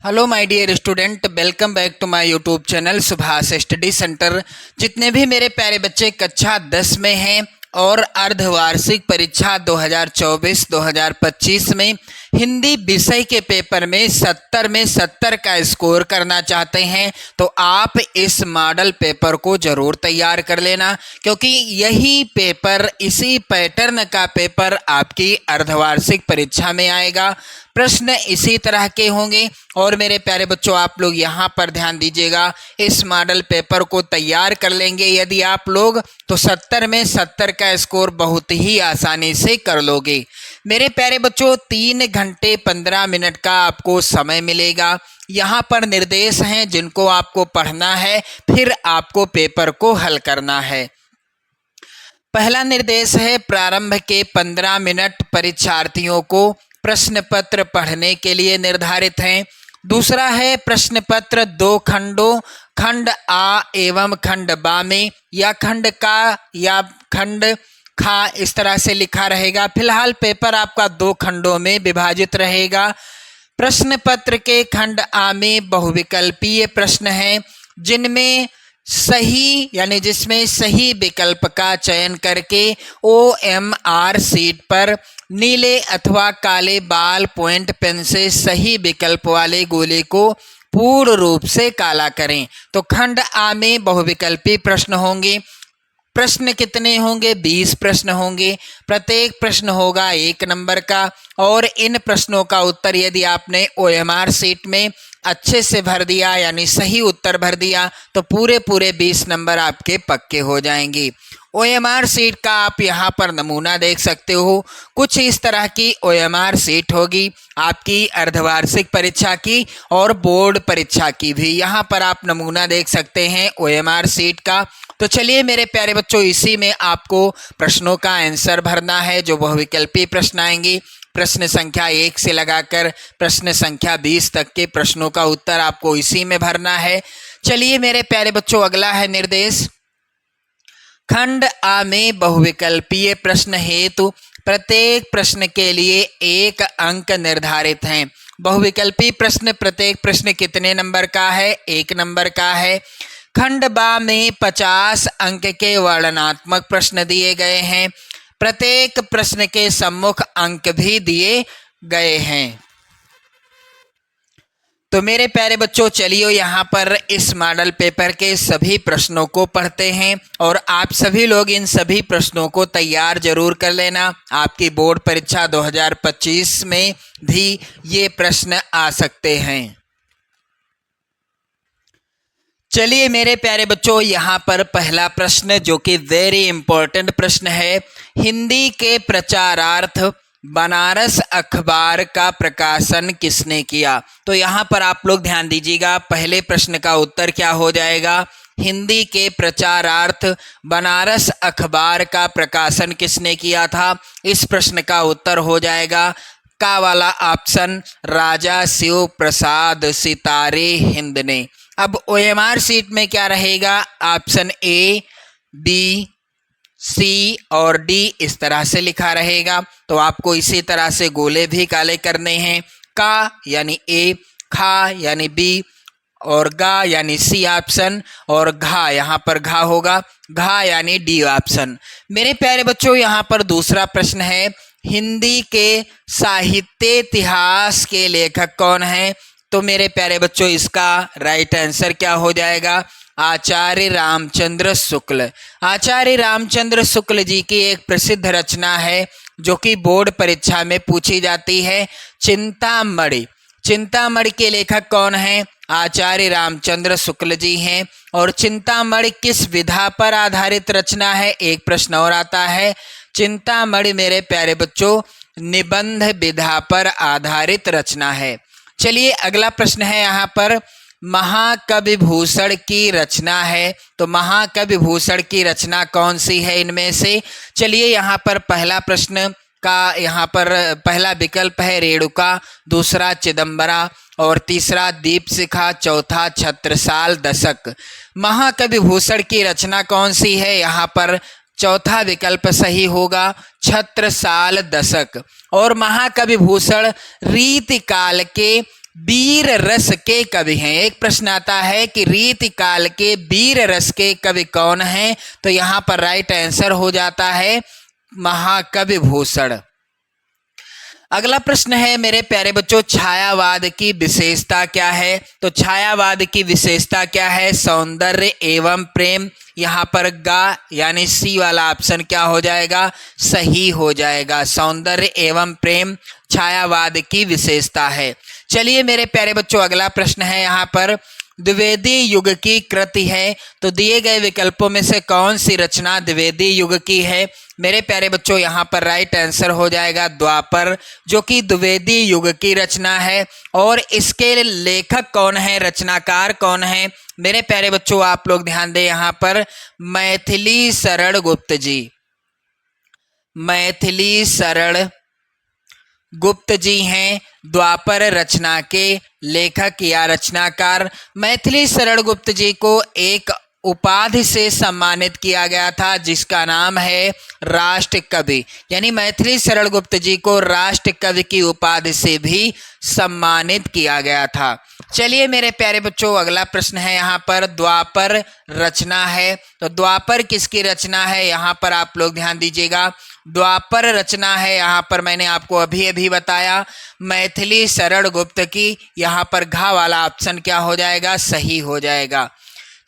Hello my dear student, welcome back to my YouTube channel Subhash study centre. जितने भी मेरे प्यारे बच्चे कक्षा 10 में हैं और अर्धवार्षिक परीक्षा 2024-2025 में हिंदी विषय के पेपर में 70 में 70 का स्कोर करना चाहते हैं तो आप इस मॉडल पेपर को ज़रूर तैयार कर लेना, क्योंकि यही पेपर, इसी पैटर्न का पेपर आपकी अर्धवार्षिक परीक्षा में आएगा। प्रश्न इसी तरह के होंगे और मेरे प्यारे बच्चों, आप लोग यहाँ पर ध्यान दीजिएगा। इस मॉडल पेपर को तैयार कर लेंगे यदि आप लोग तो 70 में 70 का स्कोर बहुत ही आसानी से कर लोगे। मेरे प्यारे बच्चों, 3 घंटे 15 मिनट का आपको समय मिलेगा। यहाँ पर निर्देश हैं जिनको आपको पढ़ना है, फिर आपको पेपर को हल करना है। पहला निर्देश है, प्रारंभ के 15 मिनट परीक्षार्थियों को प्रश्न पत्र पढ़ने के लिए निर्धारित हैं। दूसरा है, प्रश्न पत्र 2 खंडों, खंड आ एवं खंड बा में या खंड का या खंड खा इस तरह से लिखा रहेगा। फिलहाल पेपर आपका 2 खंडों में विभाजित रहेगा। प्रश्न पत्र के खंड आ में बहुविकल्पीय प्रश्न हैं जिनमें सही यानी जिसमें सही विकल्प का चयन करके OMR सीट पर नीले अथवा काले बाल पॉइंट पेन से सही विकल्प वाले गोले को पूर्ण रूप से काला करें। तो खंड आ में बहुविकल्पी प्रश्न होंगे। प्रश्न कितने होंगे? 20 प्रश्न होंगे। प्रत्येक प्रश्न होगा 1 नंबर का और इन प्रश्नों का उत्तर यदि आपने OMR सीट में अच्छे से भर दिया यानी सही उत्तर भर दिया तो पूरे 20 नंबर आपके पक्के हो जाएंगे। OMR सीट का आप यहाँ पर नमूना देख सकते हो। कुछ इस तरह की OMR सीट होगी आपकी अर्धवार्षिक परीक्षा की और बोर्ड परीक्षा की भी। यहाँ पर आप नमूना देख सकते हैं OMR सीट का। तो चलिए मेरे प्यारे बच्चों, इसी में आपको प्रश्नों का आंसर भरना है। जो बहुविकल्पी प्रश्न आएंगे, प्रश्न संख्या 1 से लगाकर प्रश्न संख्या 20 तक के प्रश्नों का उत्तर आपको इसी में भरना है। चलिए मेरे प्यारे बच्चों, अगला है निर्देश, खंड आ में बहुविकल्पीय प्रश्न हेतु प्रत्येक प्रश्न के लिए 1 अंक निर्धारित हैं। बहुविकल्पी प्रश्न, प्रत्येक प्रश्न कितने नंबर का है? 1 नंबर का है। खंड बा में 50 अंक के वर्णनात्मक प्रश्न दिए गए हैं। प्रत्येक प्रश्न के सम्मुख अंक भी दिए गए हैं। तो मेरे प्यारे बच्चों, चलिए यहाँ पर इस मॉडल पेपर के सभी प्रश्नों को पढ़ते हैं और आप सभी लोग इन सभी प्रश्नों को तैयार जरूर कर लेना। आपकी बोर्ड परीक्षा 2025 में भी ये प्रश्न आ सकते हैं। चलिए मेरे प्यारे बच्चों, यहाँ पर पहला प्रश्न जो कि वेरी इंपॉर्टेंट प्रश्न है, हिंदी के प्रचारार्थ बनारस अखबार का प्रकाशन किसने किया? तो यहाँ पर आप लोग ध्यान दीजिएगा। पहले प्रश्न का उत्तर क्या हो जाएगा? हिंदी के प्रचारार्थ बनारस अखबार का प्रकाशन किसने किया था? इस प्रश्न का उत्तर हो जाएगा का वाला ऑप्शन, राजा शिव प्रसाद सितारे हिंद ने। अब OMR सीट में क्या रहेगा? ऑप्शन A, B, C और D इस तरह से लिखा रहेगा। तो आपको इसी तरह से गोले भी काले करने हैं। का यानी A, खा यानी B और गा यानी C ऑप्शन और घा, यहाँ पर घा होगा, घा यानी D ऑप्शन। मेरे प्यारे बच्चों, यहाँ पर दूसरा प्रश्न है, हिंदी के साहित्य इतिहास के लेखक कौन हैं? तो मेरे प्यारे बच्चों, इसका राइट आंसर क्या हो जाएगा? आचार्य रामचंद्र शुक्ल। आचार्य रामचंद्र शुक्ल जी की एक प्रसिद्ध रचना है जो कि बोर्ड परीक्षा में पूछी जाती है, चिंतामणि। चिंतामणि के लेखक कौन हैं? आचार्य रामचंद्र शुक्ल जी हैं। और चिंतामणि किस विधा पर आधारित रचना है? एक प्रश्न और आता है, चिंतामणि मेरे प्यारे बच्चों निबंध विधा पर आधारित रचना है। चलिए अगला प्रश्न है, यहाँ पर महाकवि भूषण की रचना है। तो महाकवि भूषण की रचना कौन सी है इनमें से? चलिए यहाँ पर पहला प्रश्न का यहाँ पर पहला विकल्प है रेणुका, दूसरा चिदंबरा और तीसरा दीपशिखा, चौथा छत्रसाल दशक। महाकवि भूषण की रचना कौन सी है? यहाँ पर चौथा विकल्प सही होगा, छत्रसाल दशक। और महाकवि भूषण रीतिकाल के वीर रस के कवि हैं। एक प्रश्न आता है कि रीतिकाल के वीर रस के कवि कौन हैं, तो यहाँ पर राइट आंसर हो जाता है महाकवि भूषण। अगला प्रश्न है मेरे प्यारे बच्चों, छायावाद की विशेषता क्या है? तो छायावाद की विशेषता क्या है? सौंदर्य एवं प्रेम। यहाँ पर गा यानी सी वाला ऑप्शन क्या हो जाएगा? सही हो जाएगा। सौंदर्य एवं प्रेम छायावाद की विशेषता है। चलिए मेरे प्यारे बच्चों, अगला प्रश्न है यहाँ पर, द्विवेदी युग की कृति है, तो दिए गए विकल्पों में से कौन सी रचना द्विवेदी युग की है? मेरे प्यारे बच्चों, यहाँ पर राइट आंसर हो जाएगा द्वापर, जो कि द्विवेदी युग की रचना है। और इसके लेखक कौन है, रचनाकार कौन है? मेरे प्यारे बच्चों, आप लोग ध्यान दें यहाँ पर, मैथिली शरण गुप्त जी। मैथिली शरण गुप्त जी हैं द्वापर रचना के लेखक या रचनाकार। मैथिली शरण गुप्त जी को एक उपाधि से सम्मानित किया गया था जिसका नाम है राष्ट्र कवि, यानी मैथिली शरण गुप्त जी को राष्ट्र कवि की उपाधि से भी सम्मानित किया गया था। चलिए मेरे प्यारे बच्चों, अगला प्रश्न है यहाँ पर, द्वापर रचना है, तो द्वापर किसकी रचना है? यहाँ पर आप लोग ध्यान दीजिएगा, द्वापर रचना है यहाँ पर मैंने आपको अभी अभी बताया मैथिली शरण गुप्त की। यहाँ पर घा वाला ऑप्शन क्या हो जाएगा? सही हो जाएगा।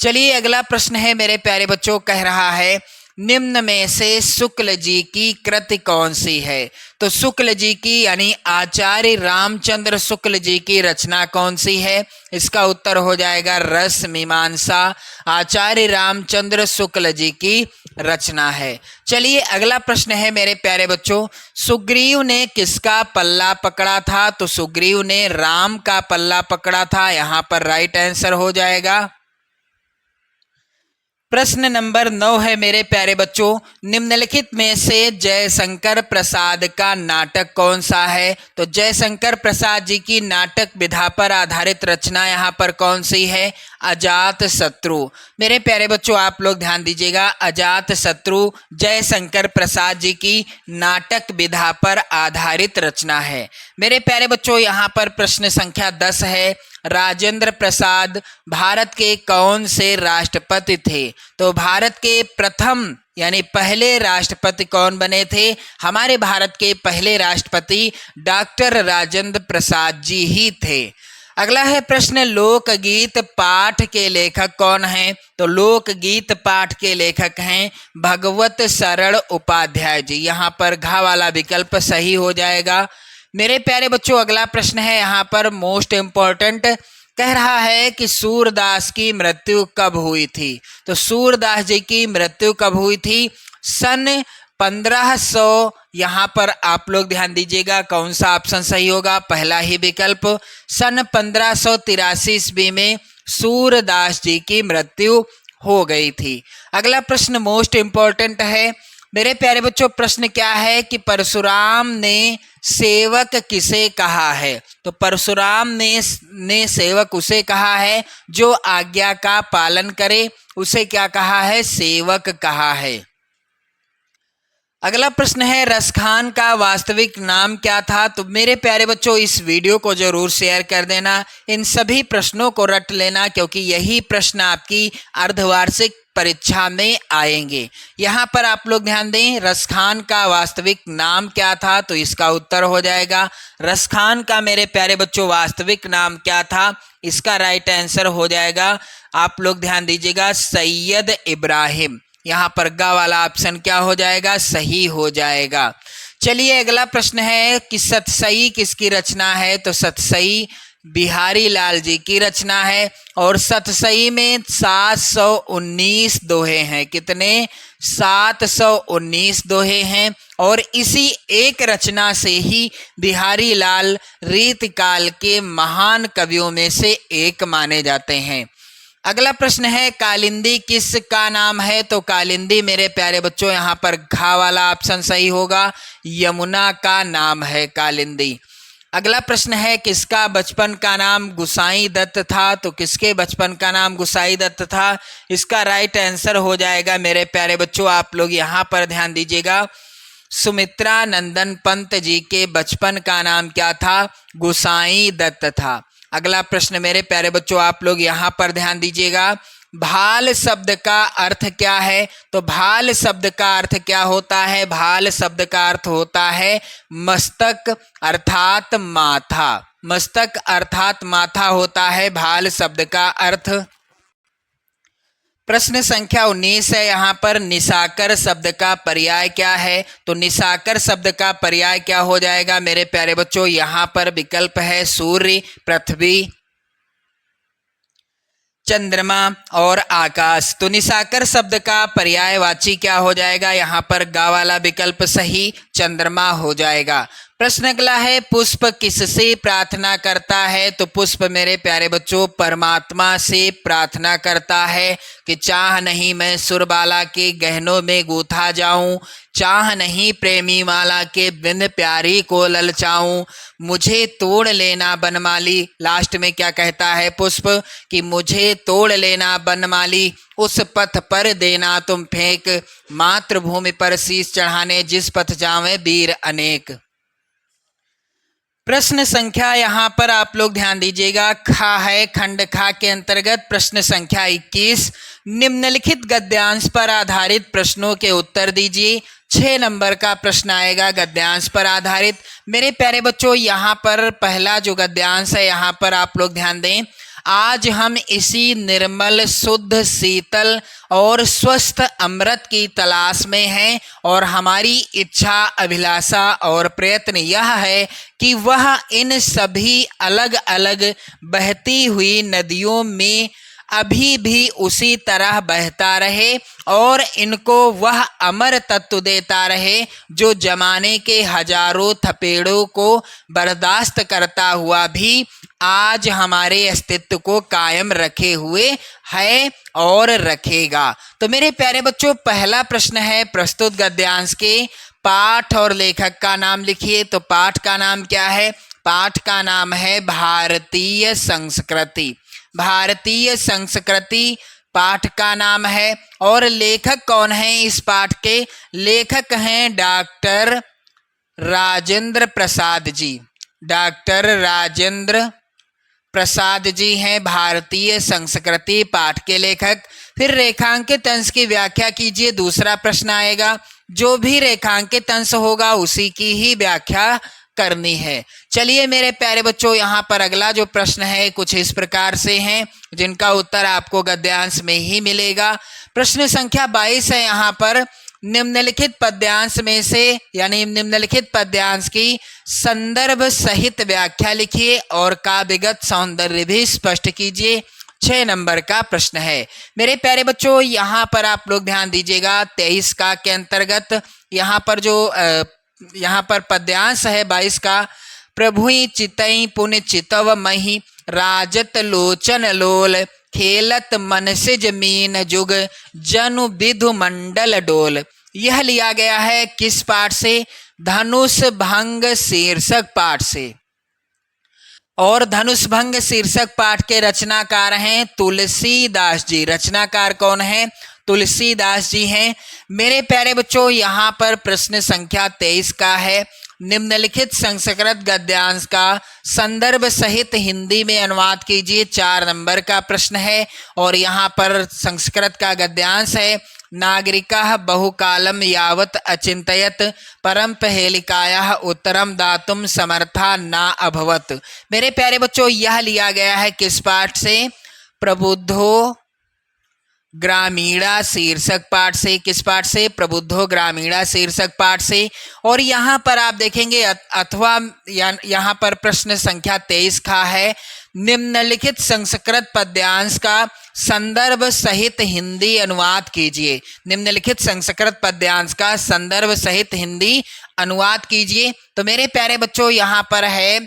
चलिए अगला प्रश्न है मेरे प्यारे बच्चों, कह रहा है निम्न में से शुक्ल जी की कृति कौन सी है? तो शुक्ल जी की यानी आचार्य रामचंद्र शुक्ल जी की रचना कौन सी है? इसका उत्तर हो जाएगा रस मीमांसा। आचार्य रामचंद्र शुक्ल जी की रचना है। चलिए अगला प्रश्न है मेरे प्यारे बच्चों, सुग्रीव ने किसका पल्ला पकड़ा था? तो सुग्रीव ने राम का पल्ला पकड़ा था। यहाँ पर राइट आंसर हो जाएगा। प्रश्न नंबर 9 है मेरे प्यारे बच्चों, निम्नलिखित में से जयशंकर प्रसाद का नाटक कौन सा है? तो जयशंकर प्रसाद जी की नाटक विधा पर आधारित रचना यहाँ पर कौन सी है? अजात शत्रु। मेरे प्यारे बच्चों, आप लोग ध्यान दीजिएगा, अजात शत्रु जयशंकर प्रसाद जी की नाटक विधा पर आधारित रचना है। मेरे प्यारे बच्चों, यहाँ पर प्रश्न संख्या 10 है, राजेंद्र प्रसाद भारत के कौन से राष्ट्रपति थे? तो भारत के प्रथम यानी पहले राष्ट्रपति कौन बने थे? हमारे भारत के पहले राष्ट्रपति डॉक्टर राजेंद्र प्रसाद जी ही थे। अगला है प्रश्न, लोकगीत पाठ के लेखक कौन हैं? तो लोकगीत पाठ के लेखक हैं भगवत शरण उपाध्याय जी। यहाँ पर घा वाला विकल्प सही हो जाएगा। मेरे प्यारे बच्चों, अगला प्रश्न है यहाँ पर मोस्ट इम्पोर्टेंट, कह रहा है कि सूरदास की मृत्यु कब हुई थी? तो सूरदास जी की मृत्यु कब हुई थी? सन 1500। यहाँ पर आप लोग ध्यान दीजिएगा, कौन सा ऑप्शन सही होगा? पहला ही विकल्प। सन 1583 ईस्वी में सूरदास जी की मृत्यु हो गई थी। अगला प्रश्न मोस्ट इम्पोर्टेंट है मेरे प्यारे बच्चों, प्रश्न क्या है कि परशुराम ने सेवक किसे कहा है? तो परशुराम ने सेवक उसे कहा है जो आज्ञा का पालन करे, उसे क्या कहा है? सेवक कहा है। अगला प्रश्न है, रसखान का वास्तविक नाम क्या था? तो मेरे प्यारे बच्चों, इस वीडियो को जरूर शेयर कर देना, इन सभी प्रश्नों को रट लेना, क्योंकि यही प्रश्न आपकी अर्धवार्षिक परीक्षा में आएंगे। यहाँ पर आप लोग ध्यान दें, रसखान का वास्तविक नाम क्या था? तो इसका उत्तर हो जाएगा, रसखान का मेरे प्यारे बच्चों वास्तविक नाम क्या था? इसका राइट आंसर हो जाएगा, आप लोग ध्यान दीजिएगा, सैयद इब्राहिम। यहाँ पर गा वाला ऑप्शन क्या हो जाएगा? सही हो जाएगा। चलिए अगला प्रश्न है कि सतसई किसकी रचना है? तो सतसई बिहारी लाल जी की रचना है। और सतसई में 719 दोहे हैं। कितने? 719 दोहे हैं। और इसी एक रचना से ही बिहारी लाल रीतकाल के महान कवियों में से एक माने जाते हैं। अगला प्रश्न है, कालिंदी किस का नाम है? तो कालिंदी मेरे प्यारे बच्चों, यहाँ पर घा वाला ऑप्शन सही होगा, यमुना का नाम है कालिंदी। अगला प्रश्न है, किसका बचपन का नाम गुसाई दत्त था? तो किसके बचपन का नाम गुसाई दत्त था? इसका राइट आंसर हो जाएगा मेरे प्यारे बच्चों, आप लोग यहाँ पर ध्यान दीजिएगा, सुमित्रा नंदन पंत जी के बचपन का नाम क्या था? गुसाई दत्त था। अगला प्रश्न मेरे प्यारे बच्चों आप लोग यहाँ पर ध्यान दीजिएगा। भाल शब्द का अर्थ क्या है? तो भाल शब्द का अर्थ क्या होता है? भाल शब्द का अर्थ होता है मस्तक अर्थात माथा। मस्तक अर्थात माथा होता है भाल शब्द का अर्थ। प्रश्न संख्या 19 है यहाँ पर, निशाकर शब्द का पर्याय क्या है? तो निशाकर शब्द का पर्याय क्या हो जाएगा मेरे प्यारे बच्चों? यहाँ पर विकल्प है सूर्य, पृथ्वी, चंद्रमा और आकाश। तो निशाकर शब्द का पर्यायवाची क्या हो जाएगा? यहाँ पर गा वाला विकल्प सही, चंद्रमा हो जाएगा। प्रश्न अगला है, पुष्प किससे प्रार्थना करता है? तो पुष्प मेरे प्यारे बच्चों परमात्मा से प्रार्थना करता है कि चाह नहीं मैं सुरबाला के गहनों में गूथा जाऊं, चाह नहीं प्रेमी माला के बिन प्यारी को ललचाऊं, मुझे तोड़ लेना बनमाली। लास्ट में क्या कहता है पुष्प कि मुझे तोड़ लेना बनमाली, उस पथ पर देना तुम फेंक, मातृभूमि पर शीश चढ़ाने जिस पथ जावे वीर अनेक। प्रश्न संख्या यहाँ पर आप लोग ध्यान दीजिएगा, खा है खंड खा के अंतर्गत प्रश्न संख्या 21। निम्नलिखित गद्यांश पर आधारित प्रश्नों के उत्तर दीजिए। 6 नंबर का प्रश्न आएगा गद्यांश पर आधारित। मेरे प्यारे बच्चों यहाँ पर पहला जो गद्यांश है यहाँ पर आप लोग ध्यान दें, आज हम इसी निर्मल शुद्ध शीतल और स्वस्थ अमृत की तलाश में हैं और हमारी इच्छा अभिलाषा और प्रयत्न यह है कि वह इन सभी अलग अलग बहती हुई नदियों में अभी भी उसी तरह बहता रहे और इनको वह अमर तत्व देता रहे जो जमाने के हजारों थपेड़ों को बर्दाश्त करता हुआ भी आज हमारे अस्तित्व को कायम रखे हुए है और रखेगा। तो मेरे प्यारे बच्चों पहला प्रश्न है प्रस्तुत गद्यांश के पाठ और लेखक का नाम लिखिए। तो पाठ का नाम क्या है? पाठ का नाम है भारतीय संस्कृति। भारतीय संस्कृति पाठ का नाम है। और लेखक कौन है इस पाठ के? लेखक हैं डॉक्टर राजेंद्र प्रसाद जी। डॉक्टर राजेंद्र प्रसाद जी हैं भारतीय संस्कृति पाठ के लेखक। फिर रेखांकित अंश की व्याख्या कीजिए, दूसरा प्रश्न आएगा। जो भी रेखांकित अंश होगा उसी की ही व्याख्या करनी है। चलिए मेरे प्यारे बच्चों यहाँ पर अगला जो प्रश्न है कुछ इस प्रकार से हैं जिनका उत्तर आपको गद्यांश में ही मिलेगा। प्रश्न संख्या 22 है यहाँ पर, निम्नलिखित पद्यांश में से यानी निम्नलिखित पद्यांश की संदर्भ सहित व्याख्या लिखिए और काव्यगत सौंदर्य भी स्पष्ट कीजिए। 6 नंबर का प्रश्न है। मेरे प्यारे बच्चों यहाँ पर आप लोग ध्यान दीजिएगा 23 का के अंतर्गत यहाँ पर जो यहाँ पर पद्यांश है 22 का, प्रभुई चितई पुण्य चितव मही राजत लोचन लोल खेलत मन से जमीन जुग जनु विधु मंडल डोल। यह लिया गया है किस पाठ से? धनुष भंग शीर्षक पाठ से। और धनुष भंग शीर्षक पाठ के रचनाकार हैं तुलसीदास जी। रचनाकार कौन है? तुलसीदास जी हैं। मेरे प्यारे बच्चों यहाँ पर प्रश्न संख्या 23 का है, निम्नलिखित संस्कृत गद्यांश का संदर्भ सहित हिंदी में अनुवाद कीजिए। 4 नंबर का प्रश्न है और यहाँ पर संस्कृत का गद्यांश है, नागरिकाः बहुकालं यावत् अचिन्तयत् परं पहेलिकायाः उत्तरं दातुं समर्था न अभवत्। मेरे प्यारे बच्चों यह लिया गया है किस पाठ से? प्रबुद्धो ग्रामीणा शीर्षक पाठ से। किस पाठ से? प्रबुद्धो ग्रामीणा शीर्षक पाठ से। और यहाँ पर आप देखेंगे अथवा यहाँ पर प्रश्न संख्या 23 का है, निम्नलिखित संस्कृत पद्यांश का संदर्भ सहित हिंदी अनुवाद कीजिए। निम्नलिखित संस्कृत पद्यांश का संदर्भ सहित हिंदी अनुवाद कीजिए। तो मेरे प्यारे बच्चों यहाँ पर है,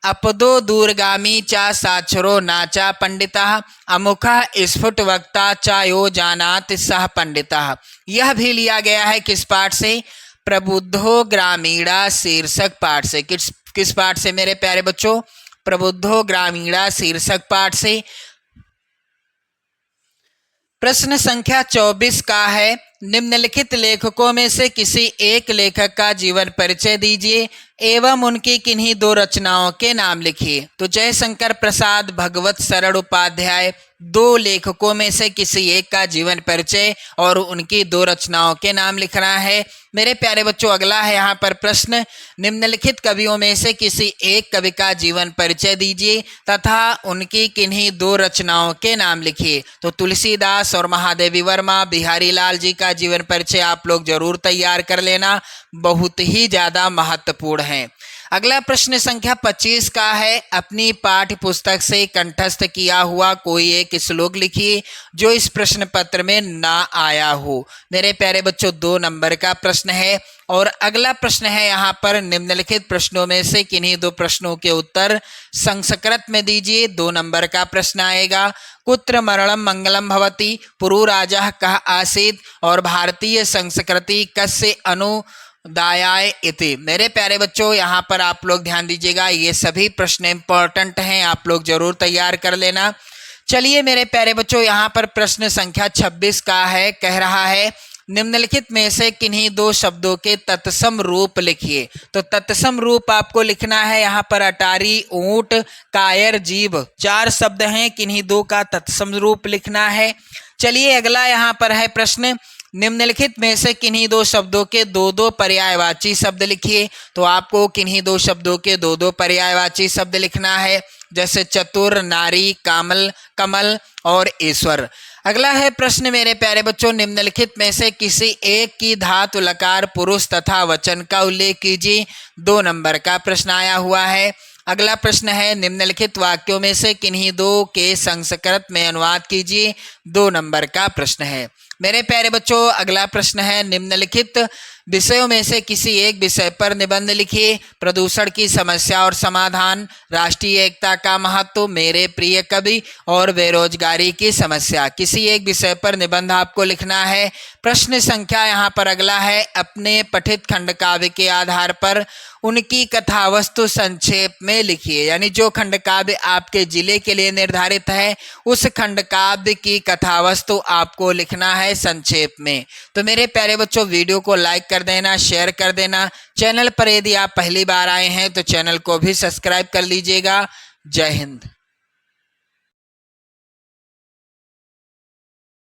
अपदो दूरगामी चा साक्षरो नाचा पंडितः अमुखः स्फुट वक्ता चा यो जानाति सह पंडितः। यह भी लिया गया है किस पाठ से? प्रबुद्धो ग्रामीणा शीर्षक पाठ से। किस पाठ से मेरे प्यारे बच्चों? प्रबुद्धो ग्रामीणा शीर्षक पाठ से। प्रश्न संख्या 24 का है, निम्नलिखित लेखकों में से किसी एक लेखक का जीवन परिचय दीजिए एवं उनकी किन्हीं दो रचनाओं के नाम लिखिए। तो जयशंकर प्रसाद, भगवत सरल उपाध्याय, दो लेखकों में से किसी एक का जीवन परिचय और उनकी दो रचनाओं के नाम लिखना है। मेरे प्यारे बच्चों, अगला है यहाँ पर प्रश्न, निम्नलिखित कवियों में से किसी एक कवि का जीवन परिचय दीजिए तथा उनकी किन्हीं दो रचनाओं के नाम लिखिए। तो तुलसीदास और महादेवी वर्मा, बिहारी लाल जी का जीवन परिचय आप लोग जरूर तैयार कर लेना, बहुत ही ज़्यादा महत्वपूर्ण है। अगला प्रश्न संख्या 25 का है, अपनी पाठ्य पुस्तक से कंठस्थ किया हुआ कोई एक श्लोक लिखिए जो इस प्रश्न पत्र में ना आया हो। मेरे प्यारे बच्चों, 2 नंबर का प्रश्न है। और अगला प्रश्न है यहाँ पर, निम्नलिखित प्रश्नों में से किन्हीं दो प्रश्नों के उत्तर संस्कृत में दीजिए। 2 नंबर का प्रश्न आएगा, कुत्र मरणम मंगलम भवति, पुरु राजा कः आसीत् और भारतीय संस्कृति कस्य अनुदायाय इति। मेरे प्यारे बच्चों, यहाँ पर आप लोग ध्यान दीजिएगा, ये सभी प्रश्न इंपॉर्टेंट हैं, आप लोग जरूर तैयार कर लेना। चलिए मेरे प्यारे बच्चों, यहाँ पर प्रश्न संख्या 26 का है, कह रहा है निम्नलिखित में से किन्हीं दो शब्दों के तत्सम रूप लिखिए। तो तत्सम रूप आपको लिखना है यहाँ पर अटारी, ऊंट, कायर, जीभ, 4 शब्द हैं, किन्हीं दो का तत्सम रूप लिखना है। चलिए अगला यहाँ पर है प्रश्न, निम्नलिखित में से किन्हीं दो शब्दों के दो दो पर्यायवाची शब्द लिखिए। तो आपको किन्हीं दो शब्दों के दो दो पर्यायवाची शब्द लिखना है, जैसे चतुर, नारी, कमल और ईश्वर। अगला है प्रश्न मेरे प्यारे बच्चों, निम्नलिखित में से किसी एक की धातु लकार पुरुष तथा वचन का उल्लेख कीजिए। 2 नंबर का प्रश्न आया हुआ है। अगला प्रश्न है, निम्नलिखित वाक्यों में से किन्हीं दो के संस्कृत में अनुवाद कीजिए। 2 नंबर का प्रश्न है। मेरे प्यारे बच्चों, अगला प्रश्न है, निम्नलिखित विषयों में से किसी एक विषय पर निबंध लिखिए। प्रदूषण की समस्या और समाधान, राष्ट्रीय एकता का महत्व, मेरे प्रिय कवि और बेरोजगारी की समस्या। किसी एक विषय पर निबंध आपको लिखना है। प्रश्न संख्या यहाँ पर अगला है, अपने पठित खंड काव्य के आधार पर उनकी कथावस्तु संक्षेप में लिखिए। यानी जो खंड काव्य आपके जिले के लिए निर्धारित है उस खंड काव्य की कथावस्तु आपको लिखना है संक्षेप में। तो मेरे प्यारे बच्चों, वीडियो को लाइक कर देना, शेयर कर देना। चैनल पर यदि आप पहली बार आए हैं तो चैनल को भी सब्सक्राइब कर लीजिएगा। जय हिंद।